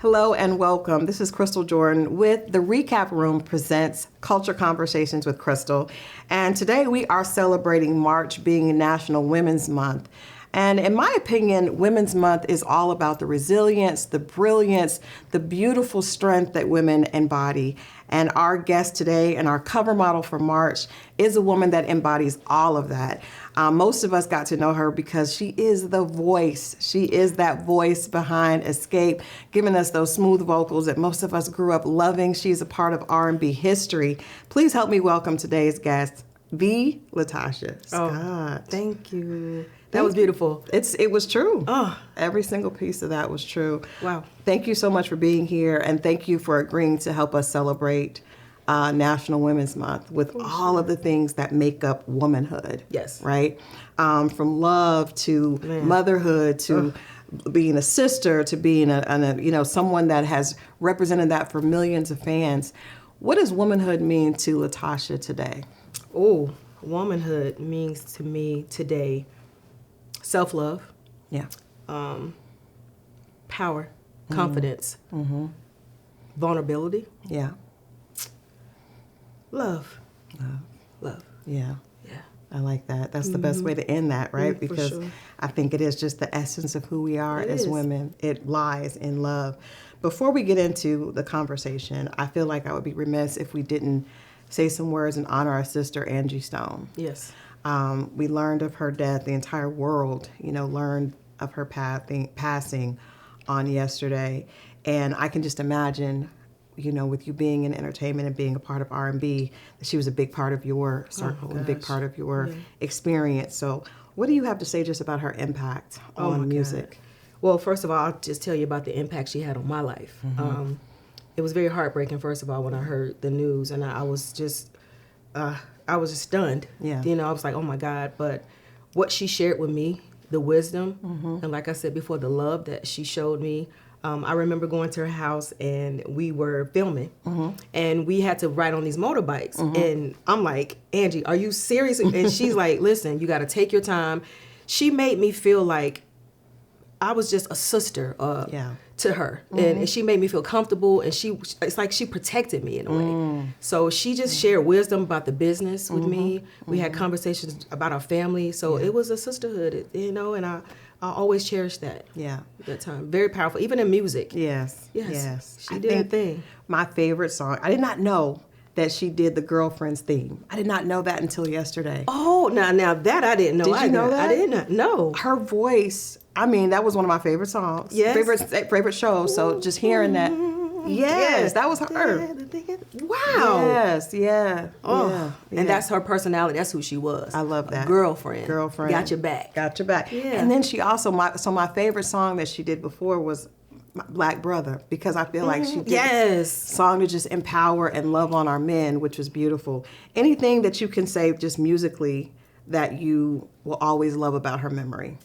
Hello and welcome. This is Christal Jordan with the Recap Room presents Culture Conversations with Christal. And today we are celebrating March being National Women's Month. And in my opinion, Women's Month is all about the resilience, the brilliance, the beautiful strength that women embody. And our guest today and our cover model for March is a woman that embodies all of that. Most of us got to know her because she is the voice. She is that voice behind Xscape, giving us those smooth vocals that most of us grew up loving. She's a part of R&B history. Please help me welcome today's guest, the LaTocha Scott. Oh, thank you. That was beautiful. It was true. Oh. Every single piece of that was true. Wow. Thank you so much for being here, and thank you for agreeing to help us celebrate National Women's Month with all of the things that make up womanhood. Yes. Right? From love to motherhood to being a sister to being a someone that has represented that for millions of fans. What does womanhood mean to LaTocha today? Oh, womanhood means to me today self-love. Yeah. Power, confidence, vulnerability. Yeah. Love. Love. Yeah. Yeah. I like that. That's the best way to end that, right? For Because sure. I think it is just the essence of who we are It as is. women. It lies in love. Before we get into the conversation, I feel like I would be remiss if we didn't say some words and honor our sister, Angie Stone. Yes. We learned of her death. The entire world, learned of her passing on yesterday. And I can just imagine, with you being in entertainment and being a part of R&B, that she was a big part of your circle and a big gosh. part of your experience. So what do you have to say just about her impact on music? Well, first of all, I'll just tell you about the impact she had on my life. It was very heartbreaking, first of all, when I heard the news, and I was just stunned. Yeah. I was like, oh my God. But what she shared with me, the wisdom, and like I said before, the love that she showed me. I remember going to her house and we were filming and we had to ride on these motorbikes. And I'm like, Angie, are you serious? And she's like, listen, you got to take your time. She made me feel like I was just a sister to her. And she made me feel comfortable, and it's like she protected me in a way. So she just shared wisdom about the business with me. We had conversations about our family. So it was a sisterhood, and I always cherish that. Yeah. That time. Very powerful, even in music. Yes. She did her thing. My favorite song, I did not know that she did the Girlfriend's theme. I did not know that until yesterday. Oh, now that I didn't know. Did you know that? I did not know. Her voice, that was one of my favorite songs. Yes. Favorite shows. So just hearing that. Yes, that was her. Wow. Yes, yeah. Oh, yeah. And that's her personality. That's who she was. I love that. Girlfriend. Got your back. Got your back. Yeah. And then she also, my favorite song that she did before was Black Brother, because I feel like she did a song to just empower and love on our men, which was beautiful. Anything that you can say just musically that you will always love about her memory?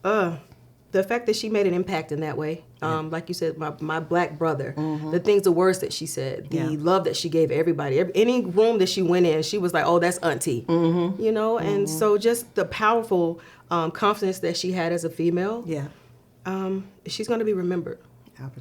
The fact that she made an impact in that way. Like you said, my black brother, the words that she said, the love that she gave everybody. Any room that she went in, she was like, oh, that's auntie. And so just the powerful confidence that she had as a female. Yeah. She's going to be remembered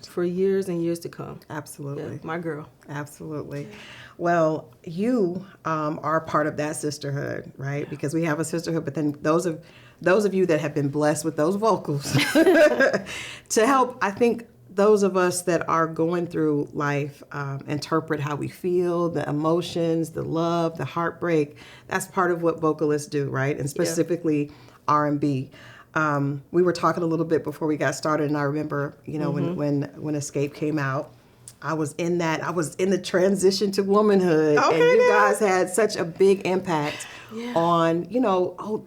for years and years to come. Absolutely. Yeah, my girl. Absolutely. Well, you are part of that sisterhood, right? Because we have a sisterhood, but then those of you that have been blessed with those vocals to help, I think, those of us that are going through life interpret how we feel, the emotions, the love, the heartbreak. That's part of what vocalists do, right? And specifically R&B. We were talking a little bit before we got started, and I remember, when Xscape came out, I was in the transition to womanhood, and you guys had such a big impact on,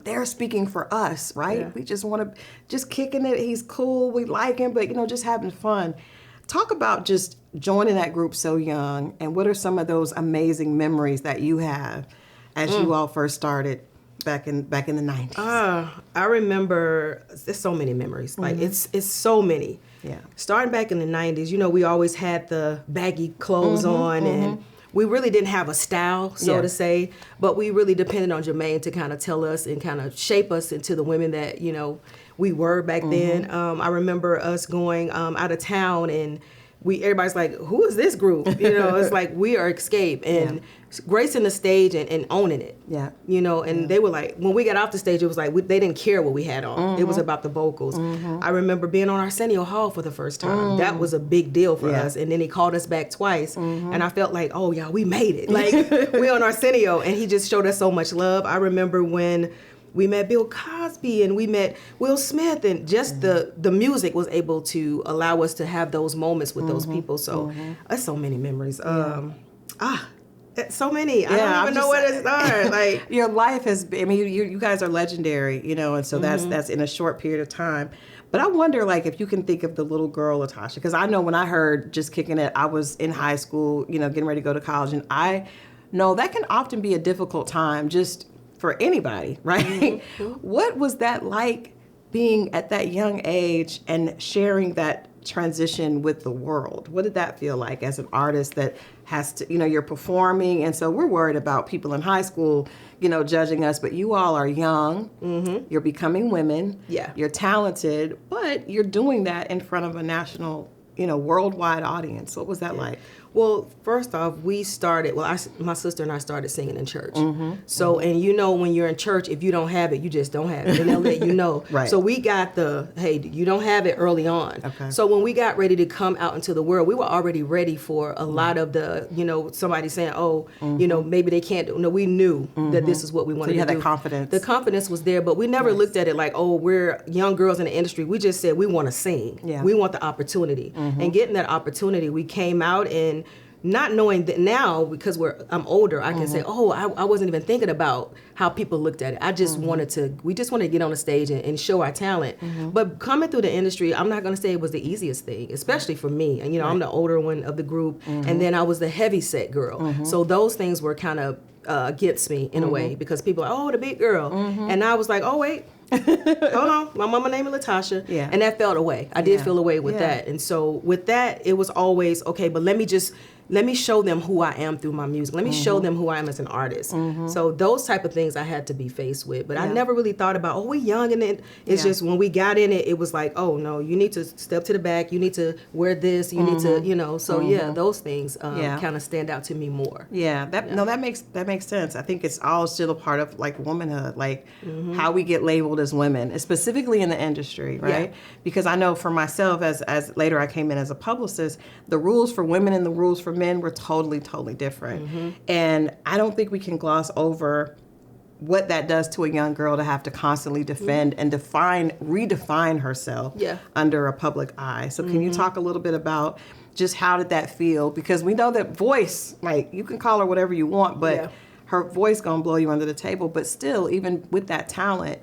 they're speaking for us, right? Yeah. We just want to, just kicking it. He's cool. We like him, but, just having fun. Talk about just joining that group so young, and what are some of those amazing memories that you have as you all first started back in the 90s? I remember, there's so many memories. Like it's so many. Yeah. Starting back in the 90s, we always had the baggy clothes on, and we really didn't have a style, so to say, but we really depended on Jermaine to kind of tell us and kind of shape us into the women that, we were back then. I remember us going out of town and everybody's like, who is this group? It's like, we are Xscape, and gracing the stage and owning it. Yeah. And they were like, when we got off the stage, it was like, they didn't care what we had on. It was about the vocals. I remember being on Arsenio Hall for the first time. That was a big deal for us. And then he called us back twice. And I felt like, oh, y'all, we made it. Like, we on Arsenio. And he just showed us so much love. I remember when we met Bill Cosby and we met Will Smith, and just the music was able to allow us to have those moments with those people. So that's so many memories. So many. I don't even know where to start. Like, your life has been, I mean, you guys are legendary, and so that's in a short period of time. But I wonder, like, if you can think of the little girl LaTocha, because I know when I heard Just Kicking It, I was in high school, getting ready to go to college, and I know that can often be a difficult time just for anybody, right? What was that like, being at that young age and sharing that transition with the world? What did that feel like as an artist that has to, you're performing, and so we're worried about people in high school, judging us, but you all are young, you're becoming women, you're talented, but you're doing that in front of a national, worldwide audience. What was that like? Well, first off, we started, my sister and I started singing in church. So, and when you're in church, if you don't have it, you just don't have it. And they'll let you know. Right. So we got hey, you don't have it early on. Okay. So when we got ready to come out into the world, we were already ready for a lot of the, somebody saying, oh, maybe they can't do. No, we knew that this is what we wanted to do. So you had that confidence. The confidence was there, but we never looked at it like, oh, we're young girls in the industry. We just said we want to sing. Yeah. We want the opportunity. And getting that opportunity, we came out, and not knowing that now, because I'm older, I can say, oh, I wasn't even thinking about how people looked at it. I just wanted to get on the stage and show our talent. But coming through the industry, I'm not going to say it was the easiest thing, especially for me. And, I'm the older one of the group. And then I was the heavy set girl. So those things were kind of against me in a way, because people are, oh, the big girl. And I was like, oh, wait. Hold on, my mama named me LaTocha, and that felt away. I did feel away with that, and so with that, it was always okay. But let me show them who I am through my music. Let me show them who I am as an artist. So those type of things I had to be faced with, but I never really thought about, oh, we're young, and it's just when we got in it, it was like, oh no, you need to step to the back, you need to wear this, you need to, so those things kind of stand out to me more. That makes sense. I think it's all still a part of like womanhood, like how we get labeled as women, specifically in the industry, right? Because I know for myself, as later I came in as a publicist, the rules for women and the rules for men were totally different. And I don't think we can gloss over what that does to a young girl to have to constantly defend and redefine herself under a public eye. So can you talk a little bit about just how did that feel? Because we know that voice, like, you can call her whatever you want, but her voice gonna blow you under the table. But still, even with that talent,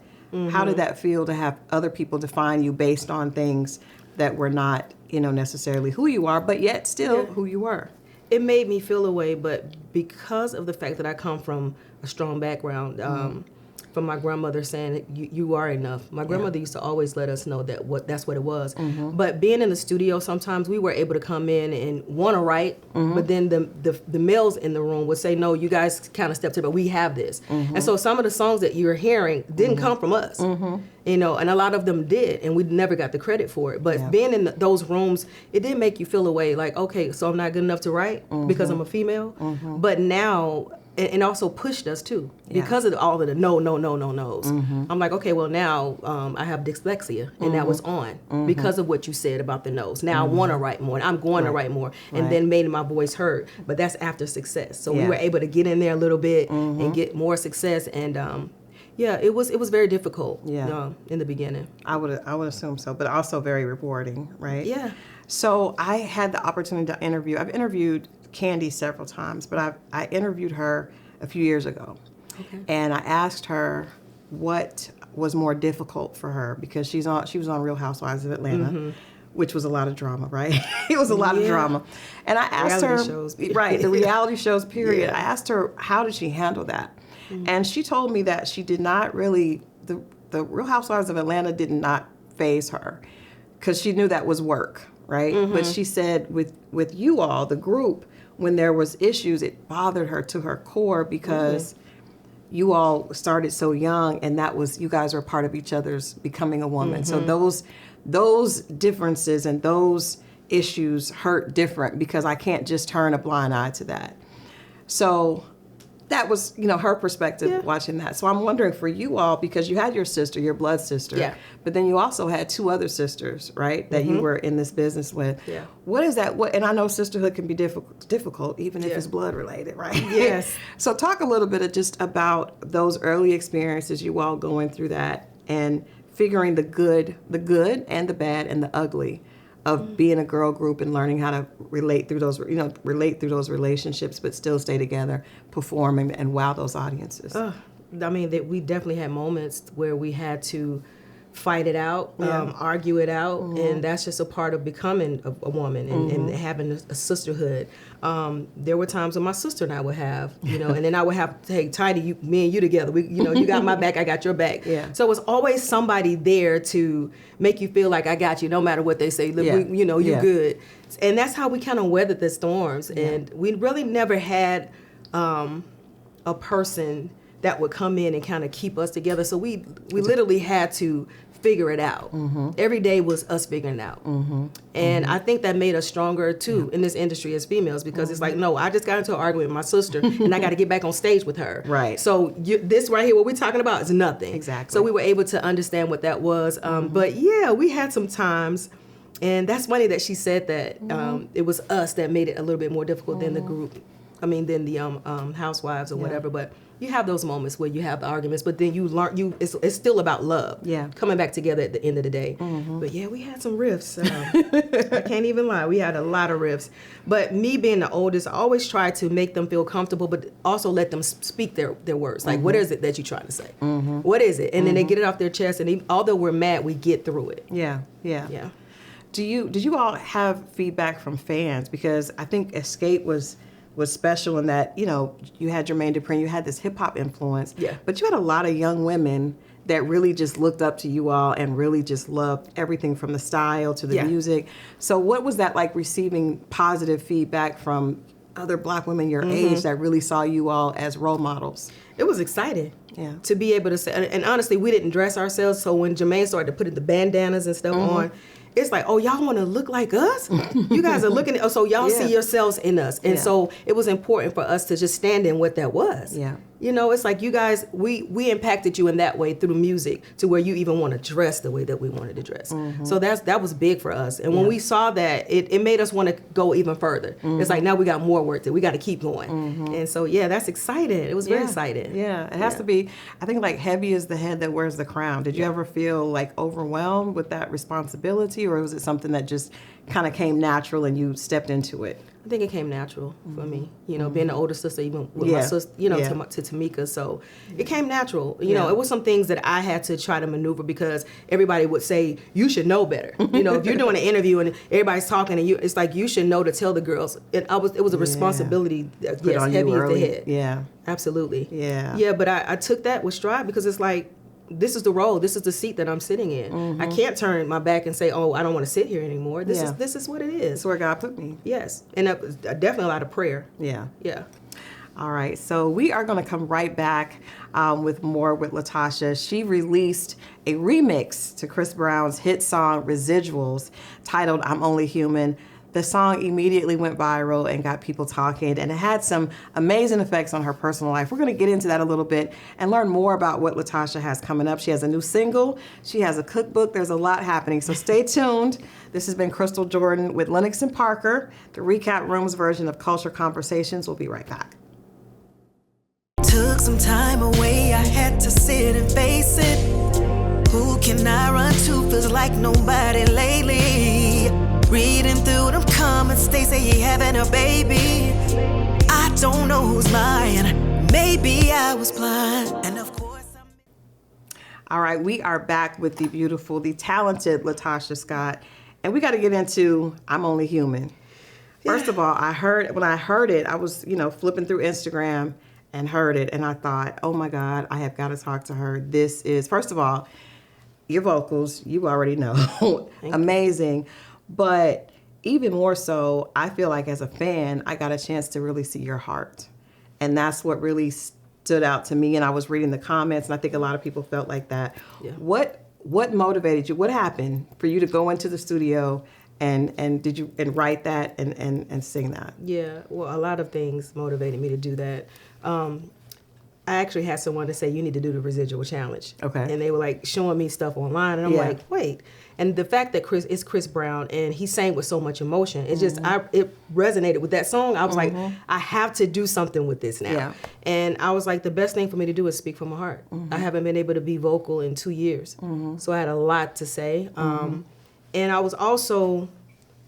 how did that feel to have other people define you based on things that were not, necessarily who you are, but yet still who you were? It made me feel away, but because of the fact that I come from a strong background, from my grandmother saying, you are enough. My grandmother used to always let us know that's what it was. But being in the studio, sometimes we were able to come in and want to write, but then the males in the room would say, no, you guys kind of stepped to it, but we have this. And so some of the songs that you're hearing didn't come from us. And a lot of them did, and we never got the credit for it. But being in those rooms, it did make you feel away, like, okay, so I'm not good enough to write because I'm a female. But now, and also pushed us too, because of all of the no's. I'm like, okay, well now I have dyslexia, and that was on because of what you said about the no's. Now I want to write more, and I'm going to write more, and then made my voice heard. But that's after success. So we were able to get in there a little bit and get more success, and it was very difficult in the beginning. I would assume so, but also very rewarding, right? Yeah. So I had the opportunity to interview. I've interviewed Candy several times, but I interviewed her a few years ago. Okay. And I asked her what was more difficult for her, because she was on Real Housewives of Atlanta, which was a lot of drama, right? It was a lot of drama. And I asked reality shows. Right, the reality shows, period. I asked her, how did she handle that? And she told me that she did not really, the Real Housewives of Atlanta did not faze her, because she knew that was work, right? But she said with you all, the group, when there was issues, it bothered her to her core, because you all started so young, and you guys were part of each other's becoming a woman. So those differences and those issues hurt different because I can't just turn a blind eye to that. So that was, her perspective watching that. So I'm wondering for you all, because you had your sister, your blood sister, but then you also had 2 other sisters, right, that you were in this business with. Yeah. What is that? And I know sisterhood can be difficult, even if it's blood related, right? Yes. So talk a little bit just about those early experiences, you all going through that and figuring the good and the bad and the ugly of being a girl group and learning how to relate through those relationships, but still stay together, perform and wow those audiences. I mean, we definitely had moments where we had to fight it out, argue it out, and that's just a part of becoming a woman and having a sisterhood. There were times when my sister and I would have, and then I would have to, hey, Tiny, me and you together. We, you got my back, I got your back. Yeah. So it was always somebody there to make you feel like I got you, no matter what they say. You're good. And that's how we kind of weathered the storms. And we really never had a person that would come in and kind of keep us together. So we literally had to figure it out. Every day was us figuring it out. And I think that made us stronger too in this industry as females, because it's like, no, I just got into an argument with my sister and I got to get back on stage with her. Right. So this right here, what we're talking about is nothing. Exactly. So we were able to understand what that was. But yeah, we had some times, and that's funny that she said that it was us that made it a little bit more difficult than the group. I mean, than the housewives or whatever, but you have those moments where you have the arguments, but then you learn. It's still about love. Yeah, coming back together at the end of the day. But yeah, we had some rifts. I can't even lie. We had a lot of rifts. But me being the oldest, I always try to make them feel comfortable, but also let them speak their words. Like, what is it that you're trying to say? What is it? And then they get it off their chest. And although we're mad, we get through it. Yeah. Did you all have feedback from fans? Because I think Xscape was special in that, you had Jermaine Dupri, you had this hip hop influence, but you had a lot of young women that really just looked up to you all and really just loved everything from the style to the music. So what was that like, receiving positive feedback from other Black women your age that really saw you all as role models? It was exciting. Yeah. To be able to say, and honestly, we didn't dress ourselves, so when Jermaine started to put the bandanas and stuff on, it's like, oh, y'all want to look like us? You guys are looking at us, so y'all see yourselves in us. And so it was important for us to just stand in what that was. Yeah. It's like, you guys, we impacted you in that way through music to where you even want to dress the way that we wanted to dress. So that was big for us. And when we saw that, it made us want to go even further. It's like, now we got more work that we got to keep going. And so, that's exciting. It was very exciting. Yeah, it has to be, I think, like, heavy is the head that wears the crown. Did you ever feel like overwhelmed with that responsibility, or was it something that just kind of came natural and you stepped into it? I think it came natural for me, being the older sister, even with my sister, to Tamika. So it came natural. It was some things that I had to try to maneuver because everybody would say, you should know better. If you're doing an interview and everybody's talking and it's like, you should know to tell the girls. It was a responsibility, heavy as the head. Yeah. Absolutely. Yeah. Yeah, but I took that with stride because it's like, this is the role. This is the seat that I'm sitting in. I can't turn my back and say, "Oh, I don't want to sit here anymore." This is what it is. It's where God put me. Yes, and definitely a lot of prayer. Yeah, yeah. All right, so we are going to come right back with more with LaTocha. She released a remix to Chris Brown's hit song "Residuals," titled "I'm Only Human." The song immediately went viral and got people talking, and it had some amazing effects on her personal life. We're going to get into that a little bit and learn more about what LaTocha has coming up. She has a new single. She has a cookbook. There's a lot happening, so stay tuned. This has been Christal Jordan with Lenox and Parker, the Recap Room's version of Culture Conversations. We'll be right back. Took some time away, I had to sit and face it. Who can I run to? Feels like nobody lately. Reading through them comments, they say he having a baby. I don't know who's lying. Maybe I was blind. And of course All right, we are back with the beautiful, the talented LaTocha Scott. And we got to get into I'm Only Human. First of all, when I heard it, I was, flipping through Instagram and heard it. And I thought, oh my God, I have got to talk to her. This is, first of all, your vocals, you already know, amazing. But even more so, I feel like as a fan, I got a chance to really see your heart. And that's what really stood out to me. And I was reading the comments, and I think a lot of people felt like that. Yeah. What motivated you? What happened for you to go into the studio and did you write that and sing that? Yeah, well, a lot of things motivated me to do that. I actually had someone to say, you need to do the Residual challenge. Okay. And they were like showing me stuff online, and I'm like, wait. And the fact that it's Chris Brown and he sang with so much emotion, it just it resonated with that song. I was like, I have to do something with this now. Yeah. And I was like, the best thing for me to do is speak from my heart. I haven't been able to be vocal in 2 years, so I had a lot to say. And I was also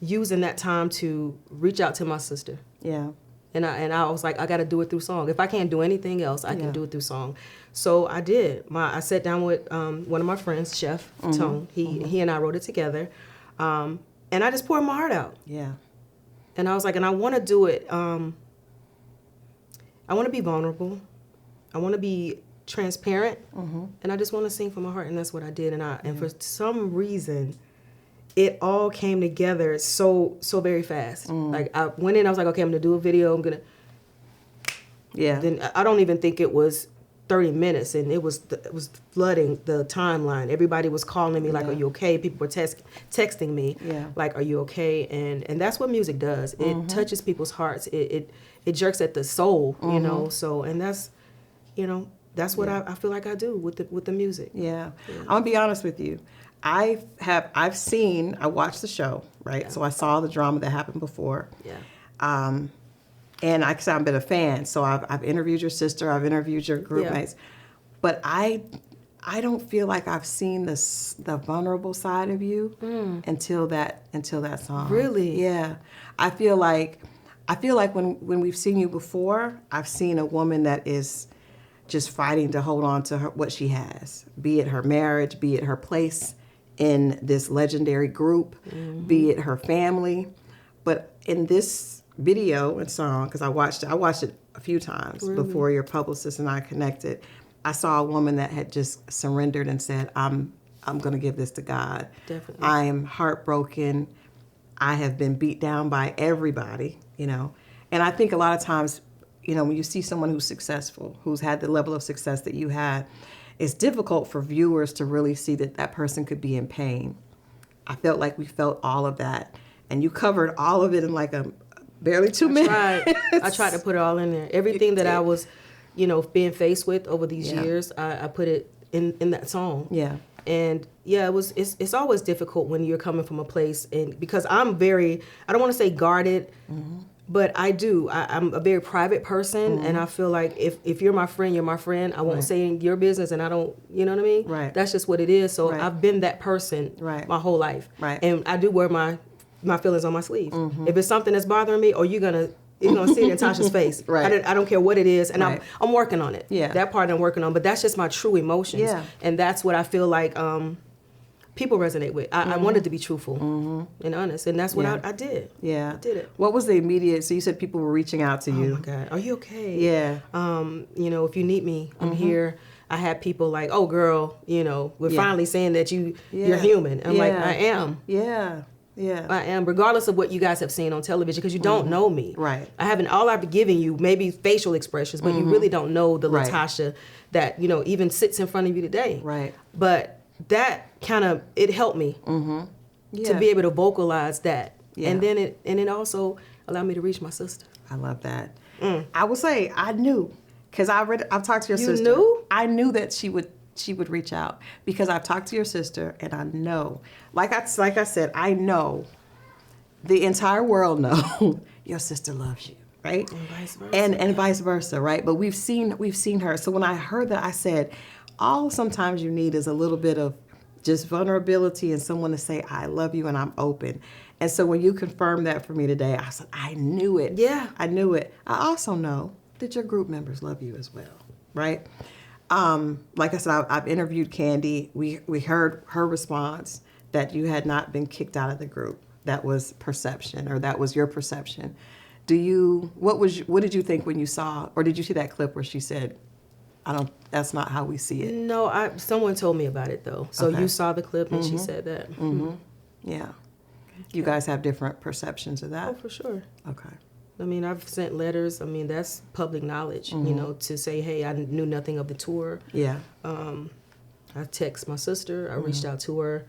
using that time to reach out to my sister. Yeah. And I was like, I got to do it through song. If I can't do anything else, I can do it through song. So I did. I sat down with one of my friends, Chef Tone. He and I wrote it together. And I just poured my heart out. Yeah. And I was like, and I want to do it. I want to be vulnerable. I want to be transparent. And I just want to sing from my heart. And that's what I did. And for some reason, it all came together so very fast. Like I went in, I was like, okay, I'm gonna do a video. I'm gonna. Yeah. Then I don't even think it was 30 minutes, and it was flooding the timeline. Everybody was calling me like, "Are you okay?" People were texting me like, "Are you okay?" And that's what music does. It touches people's hearts. It jerks at the soul, you know. So and that's, that's what I feel like I do with the music. Yeah. I'm gonna be honest with you. I watched the show, right? Yeah. So I saw the drama that happened before. Yeah. And I've been a fan. So I've interviewed your sister, I've interviewed your group mates. But I don't feel like I've seen the vulnerable side of you until that song. Really? Yeah. I feel like when we've seen you before, I've seen a woman that is just fighting to hold on to what she has, be it her marriage, be it her place in this legendary group, be it her family. But in this video and song, because I watched it a few times before your publicist and I connected, I saw a woman that had just surrendered and said, I'm going to give this to God. Definitely. I am heartbroken. I have been beat down by everybody, And I think a lot of times, when you see someone who's successful, who's had the level of success that you had, it's difficult for viewers to really see that person could be in pain. I felt like we felt all of that. And you covered all of it in like barely 2 minutes. I tried to put it all in there. Everything that I was, being faced with over these years, I put it in that song. Yeah. And it's always difficult when you're coming from a place, and because I don't want to say guarded, but I'm a very private person, and I feel like if you're my friend, you're my friend. I won't say your business, and I don't, you know what I mean? Right. That's just what it is. So I've been that person my whole life. Right. And I do wear my feelings on my sleeve. If it's something that's bothering me, or you're gonna see it in Tasha's face. Right. I don't care what it is, and Right. I'm working on it. Yeah. That part I'm working on, but that's just my true emotions. Yeah. And that's what I feel like people resonate with. I wanted to be truthful and honest, and that's what I did. Yeah. I did it. What was the immediate, so you said people were reaching out to you. Oh my God, are you okay? Yeah. If you need me, I'm here. I had people like, oh girl, we're finally saying that you're human. I'm like, I am. Yeah. Yeah. I am, regardless of what you guys have seen on television, because you don't know me. Right. All I've been giving you maybe facial expressions, but you really don't know the Right. LaTocha that, even sits in front of you today. Right. But that it helped me to be able to vocalize that. Yeah. And then it also allowed me to reach my sister. I love that. I will say, I knew, because I've talked to your sister. You knew? I knew that she would reach out, because I've talked to your sister, and I know, like I said, I know the entire world know your sister loves you, right? And vice versa. And vice versa, right? But we've seen her. So when I heard that, I said, all sometimes you need is a little bit of just vulnerability and someone to say, I love you and I'm open. And so when you confirmed that for me today, I said, I knew it. Yeah. I knew it. I also know that your group members love you as well, right? Like I said, I've interviewed Candy. We heard her response that you had not been kicked out of the group. That was perception, or that was your perception. What did you think when you saw, or did you see that clip where she said, that's not how we see it? No, someone told me about it though. So Okay. you saw the clip and she said that. Yeah. You guys have different perceptions of that? Oh, for sure. Okay. I mean, I've sent letters. I mean, that's public knowledge, to say, hey, I knew nothing of the tour. Yeah. I text my sister. I reached out to her,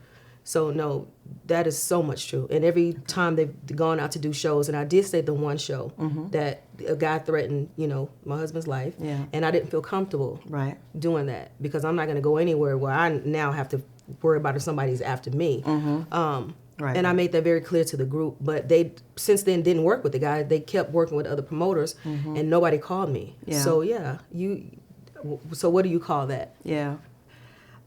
So no, that is so much true. And every time they've gone out to do shows, and I did say the one show that a guy threatened, my husband's life, and I didn't feel comfortable doing that because I'm not going to go anywhere where I now have to worry about if somebody's after me. And I made that very clear to the group. But they, since then, didn't work with the guy. They kept working with other promoters, and nobody called me. Yeah. So so what do you call that? Yeah.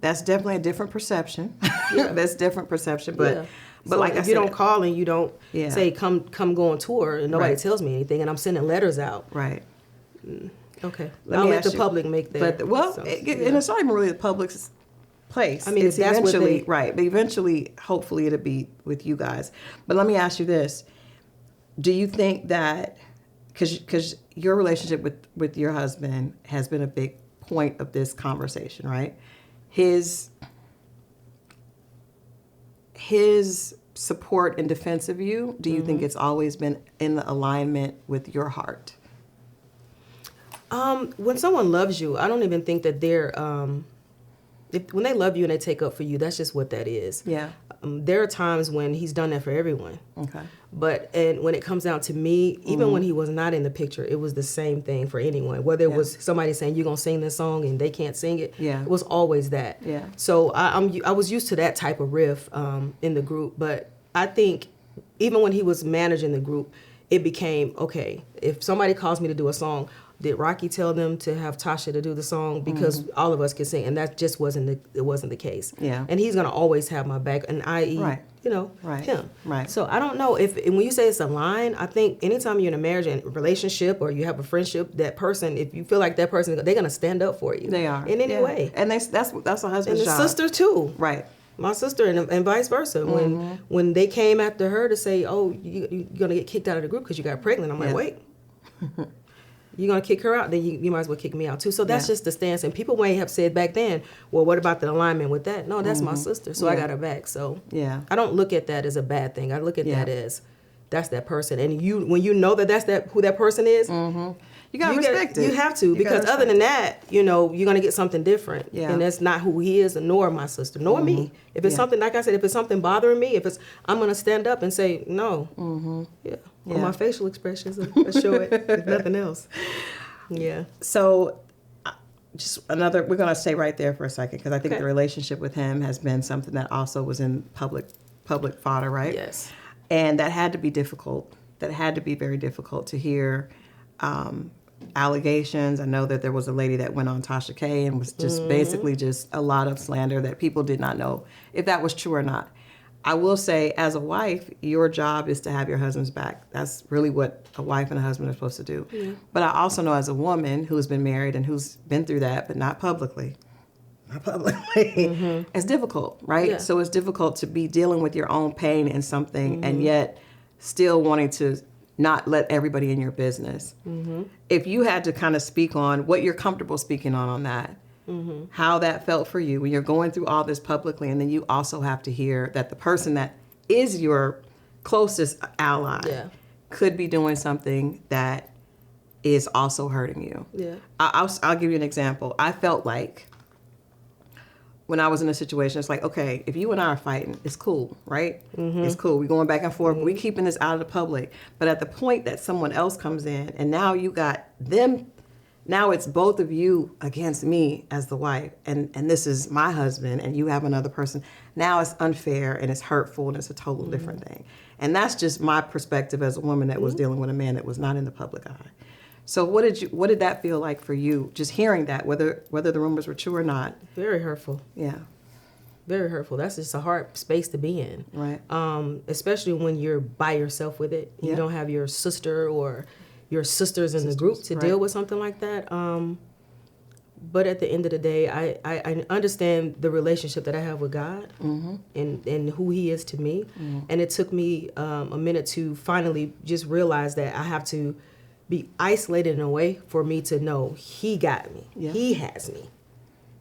That's definitely a different perception. That's different perception, but so like if I said, you don't call and you don't say come go on tour and nobody tells me anything and I'm sending letters out. Right. Okay. I'll let the public make that. And it's not even really the public's place. I mean, it's eventually right, but eventually, hopefully, it'll be with you guys. But let me ask you this: do you think that because your relationship with your husband has been a big point of this conversation, right? His support and defense of you, do you think it's always been in the alignment with your heart? When someone loves you, I don't even think that they're when they love you and they take up for you, that's just what that is. Yeah. There are times when he's done that for everyone. Okay. And when it comes down to me, even when he was not in the picture, it was the same thing for anyone. Whether it was somebody saying you're gonna sing this song and they can't sing it, it was always that. Yeah. So I was used to that type of riff in the group, but I think even when he was managing the group, it became okay. If somebody calls me to do a song, did Rocky tell them to have Tasha to do the song because all of us could sing, and that just wasn't the case. Yeah. And he's gonna always have my back, and him. Right. So I don't know if when you say it's a line, I think anytime you're in a marriage and relationship or you have a friendship, that person, if you feel like that person, they're gonna stand up for you. They are in any way, and that's a husband's and job. the sister too. Right. My sister and vice versa. When they came after her to say, "Oh, you're gonna get kicked out of the group because you got pregnant," I'm like, "Wait, you're gonna kick her out? Then you might as well kick me out too." So that's just the stance. And people may have said back then, "Well, what about the alignment with that?" No, that's my sister, so I got her back. So I don't look at that as a bad thing. I look at that as that's that person, and when you know that who that person is. You gotta respect it. You have to, because other than that, you're gonna get something different. Yeah. And that's not who he is, nor my sister, nor me. If it's something, like I said, if it's something bothering me, I'm gonna stand up and say no. Or my facial expressions will show it, if nothing else. Yeah. So, we're gonna stay right there for a second, because I think the relationship with him has been something that also was in public fodder, right? Yes. And that had to be difficult. That had to be very difficult to hear. Allegations. I know that there was a lady that went on Tasha K and was just basically just a lot of slander that people did not know if that was true or not. I will say, as a wife, your job is to have your husband's back. That's really what a wife and a husband are supposed to do. Yeah. But I also know, as a woman who's been married and who's been through that, but not publicly, it's difficult, right? Yeah. So it's difficult to be dealing with your own pain in something and yet still wanting to not let everybody in your business. If you had to kind of speak on what you're comfortable speaking on that, how that felt for you when you're going through all this publicly, and then you also have to hear that the person that is your closest ally could be doing something that is also hurting you. Yeah. I'll give you an example. I felt like when I was in a situation, it's like, okay, if you and I are fighting, it's cool, right? It's cool. We're going back and forth. We're keeping this out of the public. But at the point that someone else comes in, and now you got them, now it's both of you against me as the wife, and this is my husband, and you have another person. Now it's unfair, and it's hurtful, and it's a total different thing. And that's just my perspective as a woman that was dealing with a man that was not in the public eye. So what did that feel like for you, just hearing that, whether the rumors were true or not? Very hurtful. Yeah. Very hurtful. That's just a hard space to be in. Right. Especially when you're by yourself with it. You don't have your sister or your sisters in the group to deal with something like that. But at the end of the day, I understand the relationship that I have with God and who He is to me. And it took me a minute to finally just realize that I have to be isolated in a way for me to know He got me. Yeah. He has me.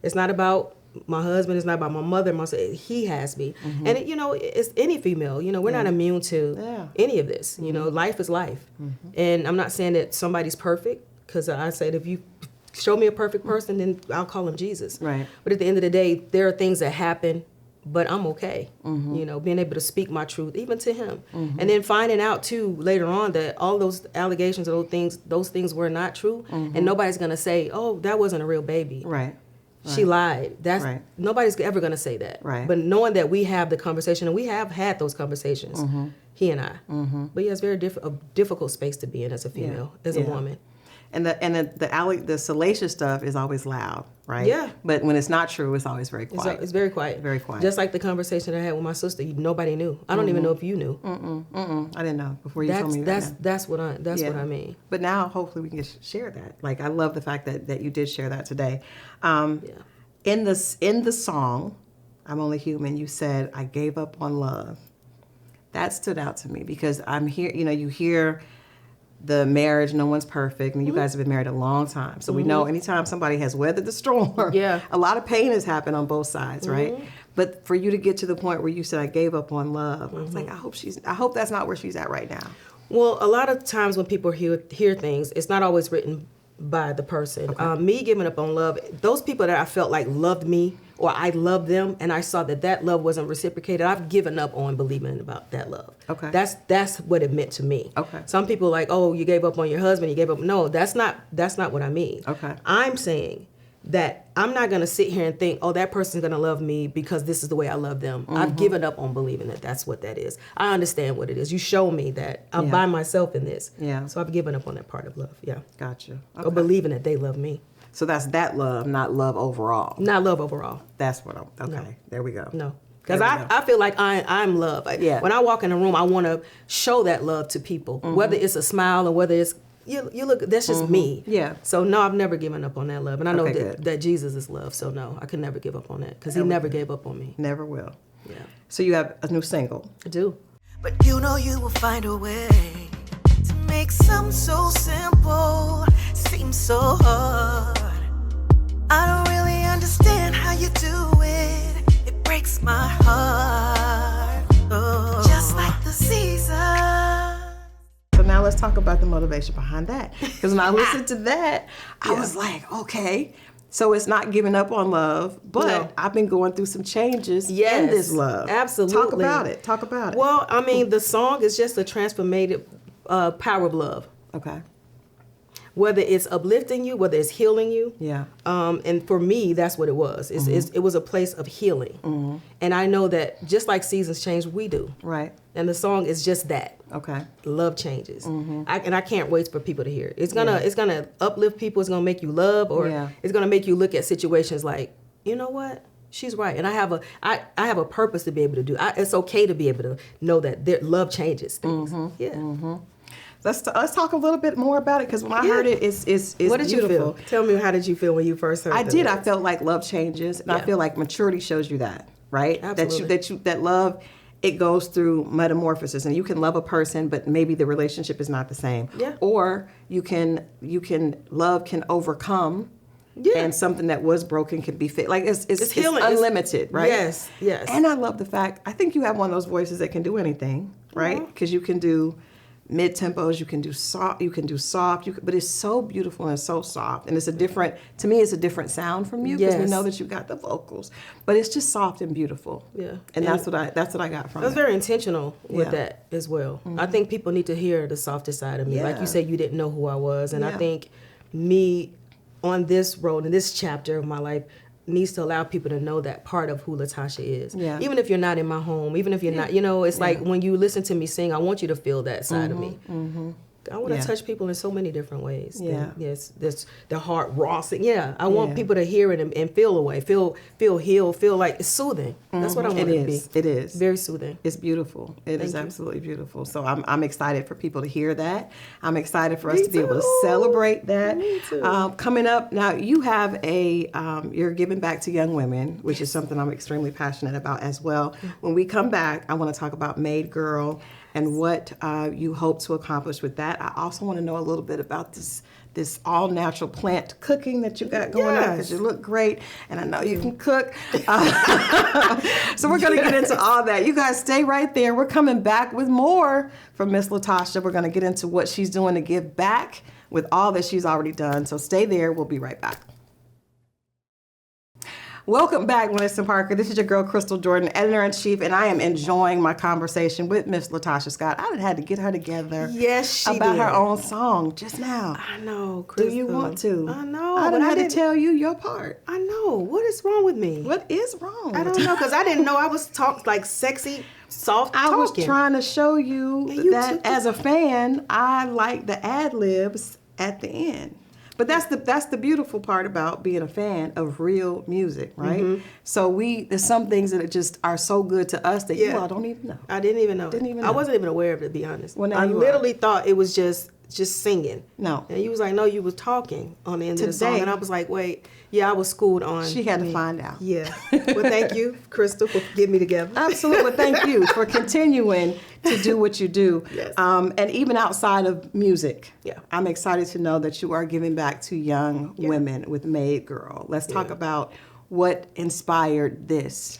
It's not about my husband. It's not about my mother. He has me. And it's any female. We're not immune to any of this. Life is life. And I'm not saying that somebody's perfect, because I said if you show me a perfect person, then I'll call him Jesus. Right. But at the end of the day, there are things that happen but I'm okay. You know, being able to speak my truth, even to him. And then finding out, too, later on that all those allegations, those things were not true. And nobody's going to say, oh, that wasn't a real baby. Right. She lied. Nobody's ever going to say that. Right. But knowing that we have the conversation, and we have had those conversations, he and I. But yeah, it's very a difficult space to be in as a female, as a woman. And the salacious stuff is always loud, right? Yeah. But when it's not true, it's always very quiet. It's very quiet. Very quiet. Just like the conversation I had with my sister, nobody knew. I don't even know if you knew. I didn't know before you told me that. That's what I mean. But now, hopefully, we can share that. Like, I love the fact that you did share that today. In the song, "I'm Only Human," you said, "I gave up on love." That stood out to me because I'm here. You know, you hear the marriage, no one's perfect, and you guys have been married a long time. So we know anytime somebody has weathered the storm, a lot of pain has happened on both sides, right? But for you to get to the point where you said, "I gave up on love," I was like, I hope that's not where she's at right now. Well, a lot of times when people hear things, it's not always written by the person. Me giving up on love, those people that I felt like loved me or I loved them and I saw that love wasn't reciprocated, I've given up on believing about that love. Okay. That's what it meant to me. Okay. Some people are like, oh, you gave up on your husband, you gave up. No, that's not what I mean. Okay. I'm saying that I'm not going to sit here and think, oh, that person's going to love me because this is the way I love them. I've given up on believing that that's what that is. I understand what it is. You show me that I'm by myself in this. Yeah. So I've given up on that part of love. Yeah. Gotcha. Okay. Or believing that they love me. So that's that love, not love overall. Not love overall. That's what okay. No. There we go. No. Because I feel like I'm love. When I walk in a room, I want to show that love to people, whether it's a smile or whether it's, you look, that's just me. Yeah. So no, I've never given up on that love. And I know Okay, that Jesus is love. So no, I could never give up on that because he never gave up on me. Never will. Yeah. So you have a new single. I do. But you know you will find a way to make something so simple seem so hard. I don't really understand how you do it. It breaks my heart. Oh. Just like the season. So now let's talk about the motivation behind that. Because when I listened to that, I was like, okay, so it's not giving up on love, but I've been going through some changes in this love. Absolutely. Talk about it. Well, I mean, the song is just a transformative power of love. Okay. Whether it's uplifting you, whether it's healing you. Yeah. And for me, that's what it was. It was a place of healing. And I know that just like seasons change, we do. Right. And the song is just that. Okay. Love changes. I can't wait for people to hear it. It's gonna uplift people. It's gonna make you love, or it's gonna make you look at situations like, you know what? She's right. And I have a purpose to be able to do. It's okay to be able to know that love changes things. Yeah. Let's talk a little bit more about it, because when I heard it, it's what did beautiful. you feel? Tell me, how did you feel when you first heard it? I did. I felt like love changes, and I feel like maturity shows you that, right? Absolutely. That love, it goes through metamorphosis, and you can love a person, but maybe the relationship is not the same. Yeah. Or love can overcome. Yeah. And something that was broken can be fixed. Like it's healing. Unlimited, right? Yes. And I love the fact, I think you have one of those voices that can do anything, right? Because you can do mid tempos, you can do soft, but it's so beautiful and so soft, and it's a different sound from you, because we know that you got the vocals, but it's just soft and beautiful. Yeah, and that's what I got from it. I was very intentional with that as well. I think people need to hear the softer side of me. Like you said, you didn't know who I was, and I think me on this road, in this chapter of my life, needs to allow people to know that part of who LaTocha is. Yeah. Even if you're not in my home, even if you're not, it's like when you listen to me sing, I want you to feel that side of me. I want to touch people in so many different ways. Yeah. Yes, that's the heart raw sing. Yeah, I want people to hear it and feel away, feel healed, feel like it's soothing. That's what I want it to be. It is. Very soothing. It's beautiful. It is absolutely beautiful. So I'm excited for people to hear that. I'm excited for us to be able to celebrate that. Me too. Coming up, now you have you're giving back to young women, which is something I'm extremely passionate about as well. When we come back, I want to talk about Made Girl and what you hope to accomplish with that. I also want to know a little bit about this all-natural plant cooking that you got going on, because you look great, and I know you can cook. So we're going to get into all that. You guys stay right there. We're coming back with more from Miss LaTocha. We're going to get into what she's doing to give back with all that she's already done. So stay there. We'll be right back. Welcome back, Winston Parker. This is your girl, Christal Jordan, editor-in-chief, and I am enjoying my conversation with Miss LaTocha Scott. I had to get her together. Yes, she about did. her own song just now. I know, Christal. Do you want to? I know. I but didn't have to tell you your part. I know. What is wrong with me? What is wrong? I don't know, because I didn't know I was like sexy, soft I talking. was trying to show you, you that too. as a fan, I like the ad-libs at the end. But that's the beautiful part about being a fan of real music, right? Mm-hmm. So there's some things that just are so good to us that you all don't even know. I didn't even know. Didn't even I know. wasn't even aware of it, to be honest. Well, now I you are. literally thought it was just singing. No. And you was like, no, you was talking on the end of the song. Today- And I was like, wait, yeah, I was schooled on. She had to find out. Yeah. Well, thank you, Christal, for getting me together. Absolutely. Thank you for continuing to do what you do. Yes. And even outside of music, Yeah. I'm excited to know that you are giving back to young women with Made Girl. Let's talk about what inspired this.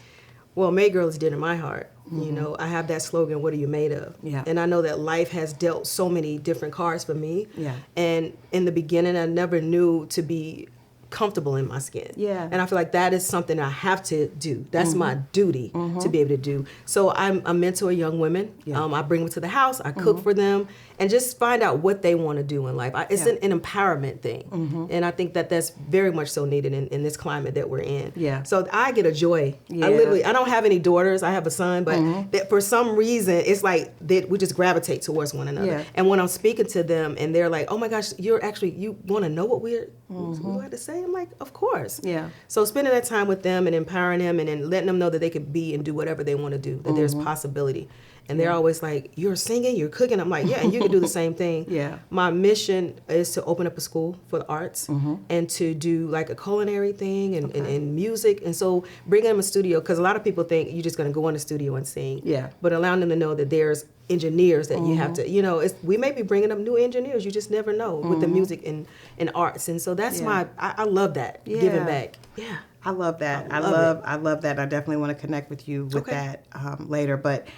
Well, May Girl is dear to my heart. You know, I have that slogan, what are you made of? Yeah. And I know that life has dealt so many different cards for me. Yeah. And in the beginning, I never knew to be comfortable in my skin. Yeah. And I feel like that is something I have to do. That's my duty to be able to do. So I mentor young women. Yeah. I bring them to the house. I cook for them and just find out what they want to do in life. It's an empowerment thing. And I think that that's very much so needed in this climate that we're in. Yeah. So I get a joy. Yeah. I don't have any daughters. I have a son, but that for some reason, it's like that we just gravitate towards one another. Yeah. And when I'm speaking to them and they're like, oh my gosh, you want to know what we have to say? I'm like, of course. Yeah. So spending that time with them and empowering them and then letting them know that they could be and do whatever they want to do, that there's possibility. And they're always like, you're singing, you're cooking. I'm like, yeah, and you can do the same thing. Yeah. My mission is to open up a school for the arts and to do like a culinary thing and music. And so bringing them a studio, because a lot of people think you're just going to go in the studio and sing. Yeah. But allowing them to know that there's engineers that you have to, we may be bringing up new engineers. You just never know with the music and arts. And so that's I love that, giving back. Yeah. I love that. I love that. I definitely want to connect with you with that later. But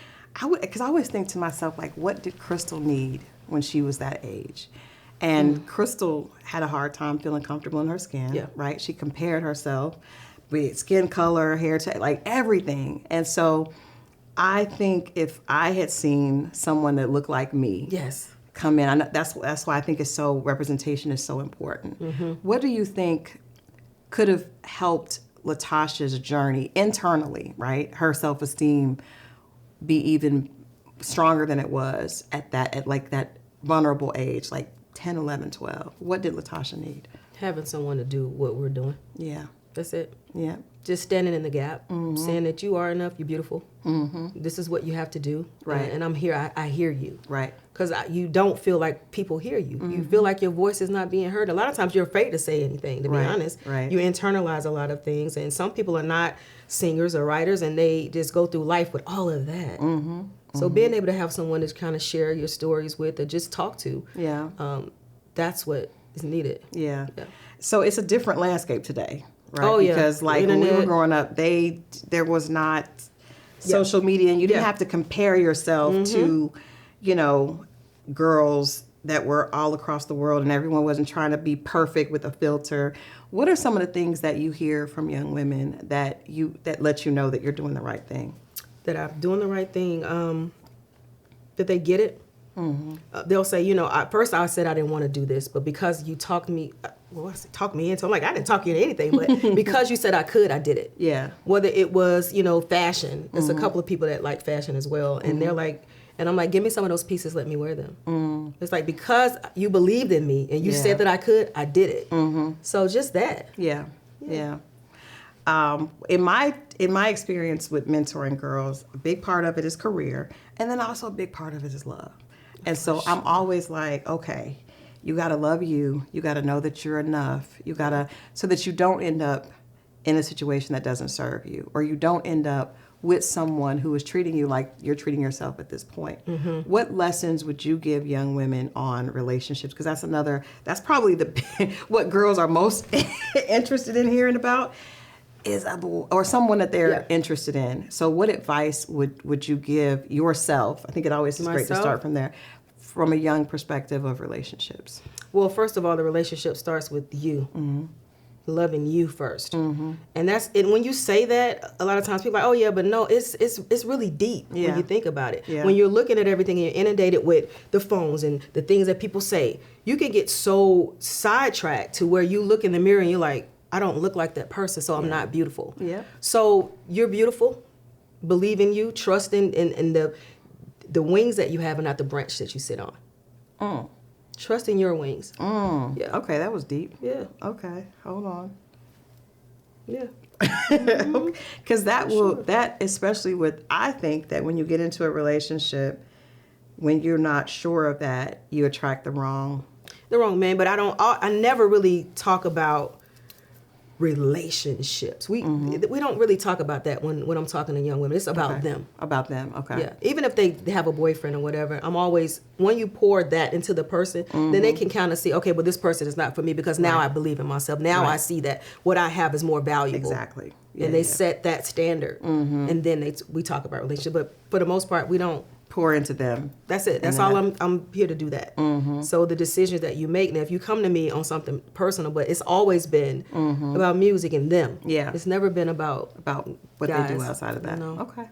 because I always think to myself, like, what did Christal need when she was that age? And Christal had a hard time feeling comfortable in her skin, right? She compared herself with skin color, hair, like everything. And so I think if I had seen someone that looked like me, come in, that's why I think representation is so important. What do you think could have helped LaTocha's journey internally, right? Her self-esteem be even stronger than it was at that vulnerable age, like 10, 11, 12. What did LaTocha need? Having someone to do what we're doing. Yeah. That's it. Yeah. Just standing in the gap, saying that you are enough, you're beautiful. This is what you have to do. Right. And I'm here, I hear you. Right. Because you don't feel like people hear you. You feel like your voice is not being heard. A lot of times you're afraid to say anything, to be honest. Right. You internalize a lot of things. And some people are not singers or writers, and they just go through life with all of that. So being able to have someone to kind of share your stories with or just talk to, that's what is needed. Yeah. So it's a different landscape today, right? Oh, yeah. Because like when we were growing up, there was not social media, and you didn't have to compare yourself to, girls that were all across the world, and everyone wasn't trying to be perfect with a filter. What are some of the things that you hear from young women that let you know that you're doing the right thing? That I'm doing the right thing, that they get it. They'll say, at first I said I didn't want to do this, but because you talked me, talk me into, I'm like, I didn't talk you into anything, but because you said I could, I did it. Yeah. Whether it was, fashion. There's a couple of people that like fashion as well, and they're like, and I'm like, give me some of those pieces, let me wear them. It's like, because you believed in me and you said that I could, I did it. So just that. Yeah. In my experience with mentoring girls, a big part of it is career, and then also a big part of it is love. And so I'm always like, okay, you got to love you. You got to know that you're enough. So that you don't end up in a situation that doesn't serve you, or you don't end up with someone who is treating you like you're treating yourself at this point. What lessons would you give young women on relationships? Because that's probably what girls are most interested in hearing about, is or someone that they're interested in. So what advice would you give yourself? I think it always is great to start from there, from a young perspective of relationships. Well, first of all, the relationship starts with you. loving you first. And when you say that, a lot of times people are like, oh yeah, but no, it's really deep when you think about it. When you're looking at everything and you're inundated with the phones and the things that people say, you can get so sidetracked to where you look in the mirror and you're like, I don't look like that person, so I'm not beautiful. So you're beautiful. Believe in you, trust in the wings that you have and not the branch that you sit on. Trust in your wings. Yeah. Okay, that was deep. Yeah. Okay, hold on. Yeah. Because that especially with, I think that when you get into a relationship, when you're not sure of that, you attract the wrong man. But I never really talk about relationships. We don't really talk about that when I'm talking to young women. It's about them. About them, okay. Yeah. Even if they have a boyfriend or whatever, I'm always, when you pour that into the person, then they can kind of see, okay, well, this person is not for me because now I believe in myself. Now I see that what I have is more valuable. Exactly. And they set that standard. And then we talk about relationship. But for the most part, we don't pour into them. That's it. That's all I'm here to do that. So the decisions that you make, now if you come to me on something personal, but it's always been about music and them. Yeah. It's never been about what guys, they do outside of that. You know? Okay.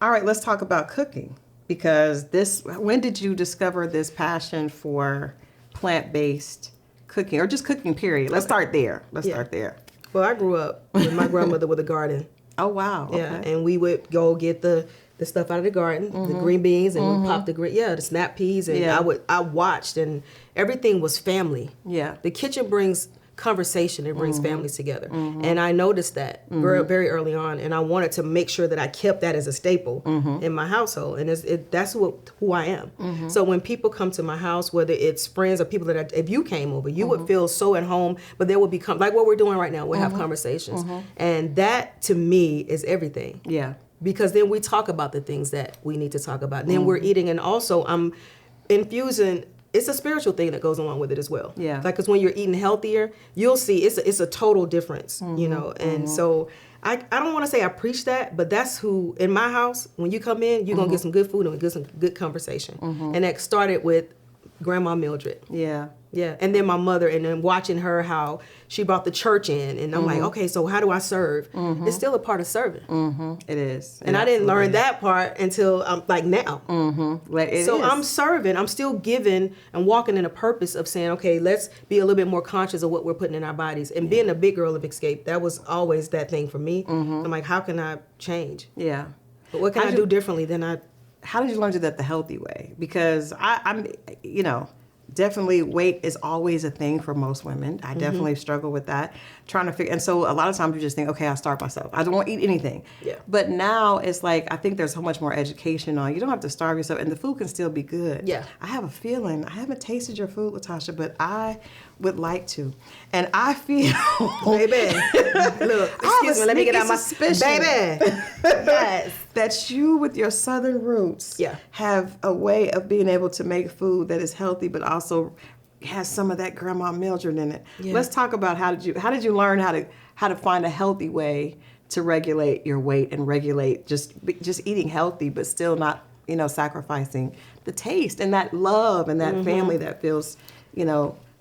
All right, let's talk about cooking. Because when did you discover this passion for plant-based cooking or just cooking period? Let's start there. Start there. Well, I grew up with my grandmother with a garden. Oh, wow. Yeah, Okay. and we would go get the stuff out of the garden, the green beans, and we popped the snap peas, and I watched, and everything was family. Yeah. The kitchen brings conversation, it brings families together, and I noticed that very, very early on, and I wanted to make sure that I kept that as a staple in my household, and that's who I am. So when people come to my house, whether it's friends or people that if you came over, you would feel so at home, but there would become like what we're doing right now. We'll have conversations, and that to me is everything. Yeah. Because then we talk about the things that we need to talk about. And then we're eating, and also I'm infusing. It's a spiritual thing that goes along with it as well. Yeah. Like, because when you're eating healthier, you'll see it's a total difference, you know. And so I don't want to say I preach that, but that's who, in my house, when you come in, you're going to get some good food and get some good conversation. And that started with Grandma Mildred. Yeah. Yeah, and then my mother, and then watching her, how she brought the church in, and I'm like, okay, so how do I serve? It's still a part of serving. It is. And I didn't learn that part until like now. So I'm serving. I'm still giving and walking in a purpose of saying, okay, let's be a little bit more conscious of what we're putting in our bodies. And being a big girl of Xscape, that was always that thing for me. I'm like, how can I change? Yeah. But what can I do differently than I? How did you learn to do that the healthy way? Because I'm, definitely weight is always a thing for most women. I definitely struggle with that. Trying to figure, and so a lot of times you just think, okay, I'll starve myself. I don't want to eat anything. Yeah. But now it's like, I think there's so much more education on, you don't have to starve yourself, and the food can still be good. Yeah. I have a feeling, I haven't tasted your food, LaTocha, but I would like to. And I feel, baby, look, excuse me, let me get out my suspicion, baby. Yes. That you, with your Southern roots, have a way of being able to make food that is healthy, but also has some of that Grandma Mildred in it. Yeah. Let's talk about how did you learn how to find a healthy way to regulate your weight and regulate just eating healthy, but still not sacrificing the taste and that love and that family that feels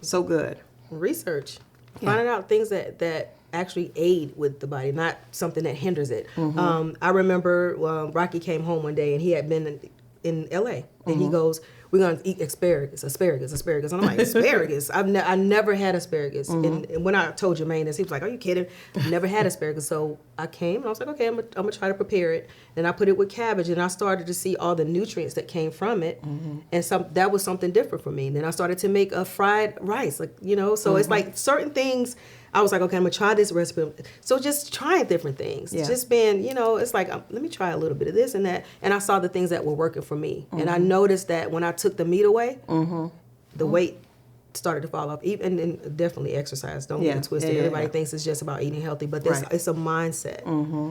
so good. Research, finding out things that actually aid with the body, not something that hinders it. I remember Rocky came home one day and he had been in LA, and he goes, we're going to eat asparagus. And I'm like, asparagus? I never had asparagus. And when I told Jermaine this, he was like, are you kidding? I've never had asparagus. So I came and I was like, okay, I'm going to try to prepare it. And I put it with cabbage, and I started to see all the nutrients that came from it. And that was something different for me. And then I started to make a fried rice, so it's like certain things. I was like, okay, I'm going to try this recipe. So just trying different things. Yeah. Just being, it's like, let me try a little bit of this and that. And I saw the things that were working for me. And I noticed that when I took the meat away, the weight started to fall off. Even and definitely exercise. Don't get it twisted. Everybody thinks it's just about eating healthy, but it's a mindset.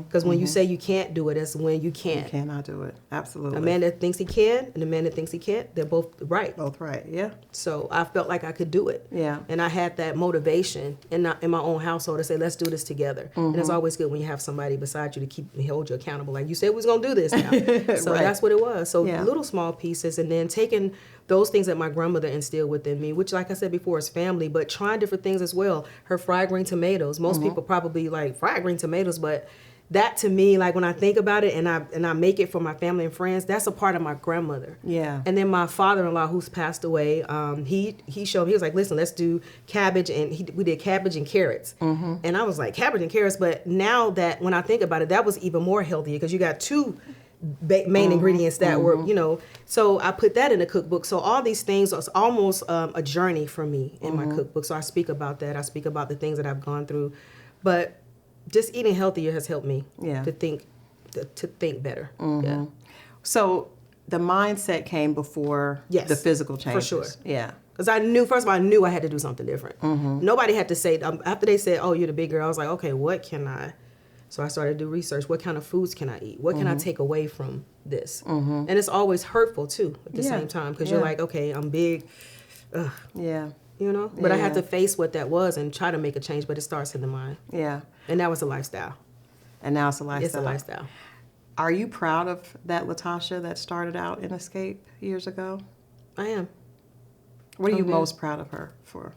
Because when you say you can't do it, that's when you can't. You cannot do it. Absolutely. A man that thinks he can and a man that thinks he can't, they're both right. Both right. Yeah. So I felt like I could do it. Yeah. And I had that motivation in my own household to say, let's do this together. And it's always good when you have somebody beside you to hold you accountable. Like, you said we was gonna do this now. So that's what it was. So little small pieces, and then taking those things that my grandmother instilled within me, which, like I said before, is family, but trying different things as well. Her fried green tomatoes. Most people probably like fried green tomatoes, but that to me, like when I think about it and I make it for my family and friends, that's a part of my grandmother. Yeah. And then my father-in-law, who's passed away, he showed me, he was like, listen, let's do cabbage, and we did cabbage and carrots. And I was like, cabbage and carrots, but now that when I think about it, that was even more healthier because you got two main ingredients that were, so I put that in the cookbook. So all these things are almost a journey for me in my cookbook. So I speak about that. I speak about the things that I've gone through, but just eating healthier has helped me to think better. Yeah. So the mindset came before the physical changes. For sure. Yeah. Because first of all, I knew I had to do something different. Nobody had to say, after they said, oh, you're the big girl, I was like, okay, what can I? So I started to do research. What kind of foods can I eat? What can I take away from this? And it's always hurtful too at the same time because you're like, okay, I'm big. Ugh. Yeah. But I had to face what that was and try to make a change, but it starts in the mind. Yeah. And that was a lifestyle. And now it's a lifestyle. It's a lifestyle. Are you proud of that LaTocha that started out in Xscape years ago? I am. What are you most proud of her for?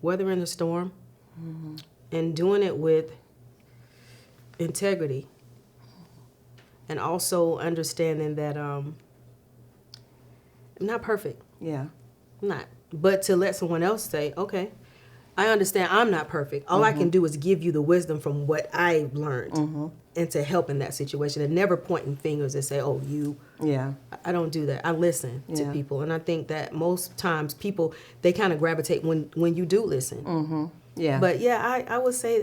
Weathering the storm and doing it with integrity. And also understanding that I'm not perfect. Yeah. I'm not. But to let someone else say, okay, I understand I'm not perfect. All I can do is give you the wisdom from what I've learned and to help in that situation and never pointing fingers and say, oh, you. Yeah. I don't do that. I listen to people. And I think that most times people, they kind of gravitate when you do listen. Yeah. But yeah, I would say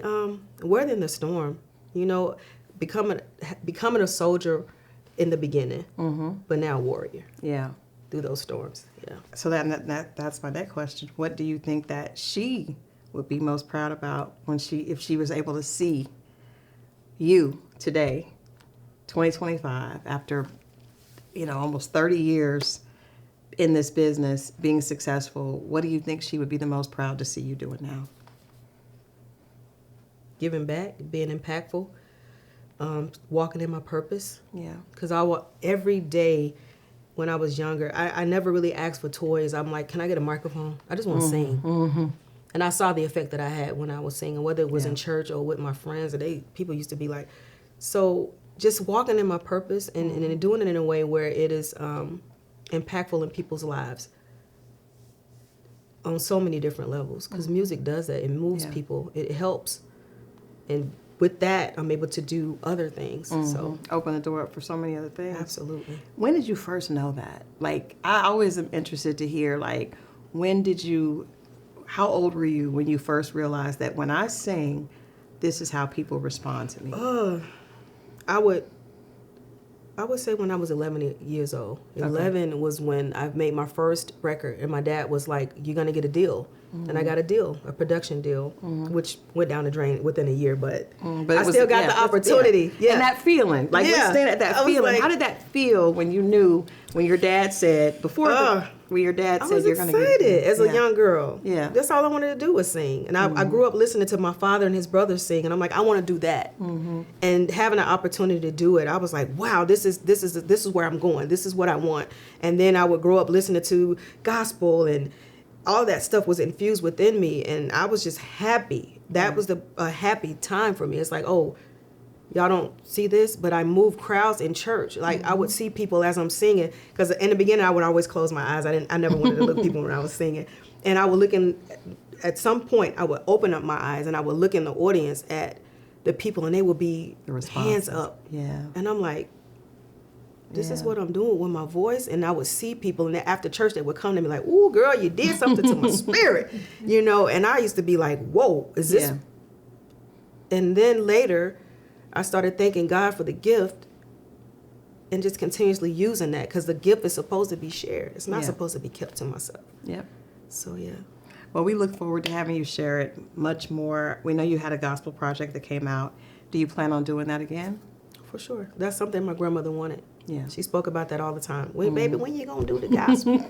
weathering the storm, becoming a soldier in the beginning, but now a warrior. Yeah. Through those storms. Yeah. So that's my next question. What do you think that she would be most proud about if she was able to see you today, 2025, after almost 30 years in this business, being successful? What do you think she would be the most proud to see you doing now? Giving back, being impactful, walking in my purpose. Yeah. Because every day. When I was younger, I never really asked for toys. I'm like, can I get a microphone? I just want to sing. And I saw the effect that I had when I was singing, whether it was in church or with my friends. People used to be like, so just walking in my purpose and doing it in a way where it is impactful in people's lives on so many different levels. Because music does that. It moves people. It helps. And with that, I'm able to do other things. So open the door up for so many other things. Absolutely. When did you first know that? Like, I always am interested to hear, like, how old were you when you first realized that when I sing, this is how people respond to me? I would say when I was 11 years old. 11 was when I made my first record, and my dad was like, you're going to get a deal. And I got a production deal, which went down the drain within a year, but I still got the opportunity. Yeah. And that feeling, like we're staying at that feeling. Like, how did that feel when you knew, when your dad said, when your dad said you're going to get a deal? I was excited as a young girl. Yeah. That's all I wanted to do was sing. And I grew up listening to my father and his brothers sing, and I'm like, I want to do that. And having an opportunity to do it, I was like, wow, this is where I'm going. This is what I want. And then I would grow up listening to gospel, and all that stuff was infused within me, and I was just happy. That was a happy time for me. It's like, oh, y'all don't see this, but I move crowds in church. Like I would see people as I'm singing, because in the beginning I would always close my eyes. I never wanted to look at people when I was singing, and I would look at some point I would open up my eyes and I would look in the audience at the people, and they would be hands up. Yeah, and I'm like, this is what I'm doing with my voice. And I would see people, and after church, they would come to me like, ooh, girl, you did something to my spirit, and I used to be like, whoa, is this? Yeah. And then later, I started thanking God for the gift and just continuously using that, because the gift is supposed to be shared. It's not supposed to be kept to myself. Yep. So, yeah. Well, we look forward to having you share it much more. We know you had a gospel project that came out. Do you plan on doing that again? For sure. That's something my grandmother wanted. Yeah. She spoke about that all the time. Wait, baby, when you gonna do the gospel?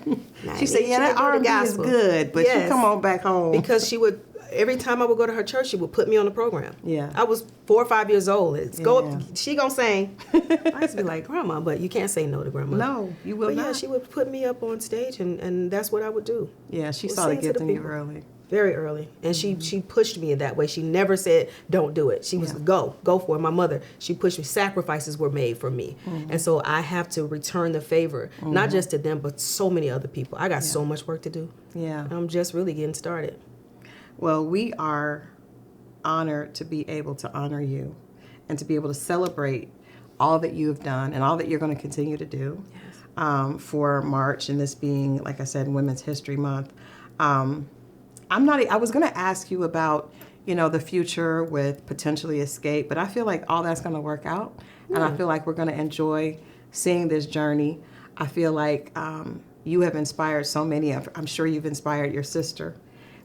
She said, yeah, that R&B is good, but you come on back home. Because she would, every time I would go to her church, she would put me on the program. Yeah. I was 4 or 5 years old. Go Yeah. up, she gonna sing. I used to be like, Grandma, but you can't say no to Grandma. No, you will But not. yeah, she would put me up on stage, and that's what I would do. Yeah, she We'll saw the sing to gift the in you people. early. Very early, and she pushed me in that way. She never said don't do it. She was go for it. My mother, she pushed me. Sacrifices were made for me, and so I have to return the favor, not just to them, but so many other people. I got so much work to do. Yeah. I'm just really getting started. Well, we are honored to be able to honor you and to be able to celebrate all that you have done and all that you're going to continue to do for March, and this being, like I said, Women's History Month. I was going to ask you about, the future with potentially Xscape, but I feel like all that's going to work out, and I feel like we're going to enjoy seeing this journey. I feel like you have inspired so many. I'm sure you've inspired your sister,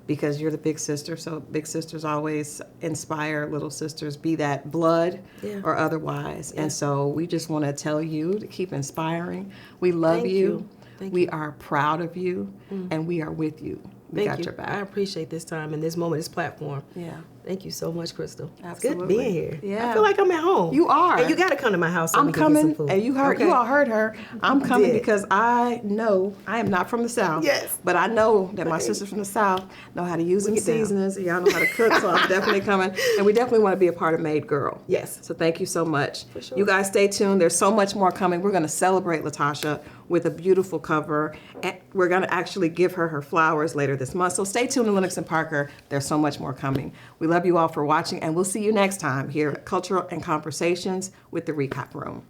because you're the big sister, so big sisters always inspire little sisters, be that blood or otherwise. And so we just want to tell you to keep inspiring. We love you. We are proud of you, and we are with you. We got your back. I appreciate this time and this moment, this platform. Yeah. Thank you so much, Christal. Absolutely. It's good being here. Yeah. I feel like I'm at home. You are. And you got to come to my house so I'm we can get some coming, food. and you all heard her. I'm coming because I know I am not from the South. Yes. But I know that my sisters from the South know how to use them Get down. seasonings. And y'all know how to cook, so I'm definitely coming. And we definitely want to be a part of Made Girl. Yes. So thank you so much. For sure. You guys stay tuned. There's so much more coming. We're going to celebrate LaTocha with a beautiful cover. And we're going to actually give her flowers later this month. So stay tuned to Lenox and Parker. There's so much more coming. We love you all for watching, and we'll see you next time here at Cultural and Conversations with the Recap Room.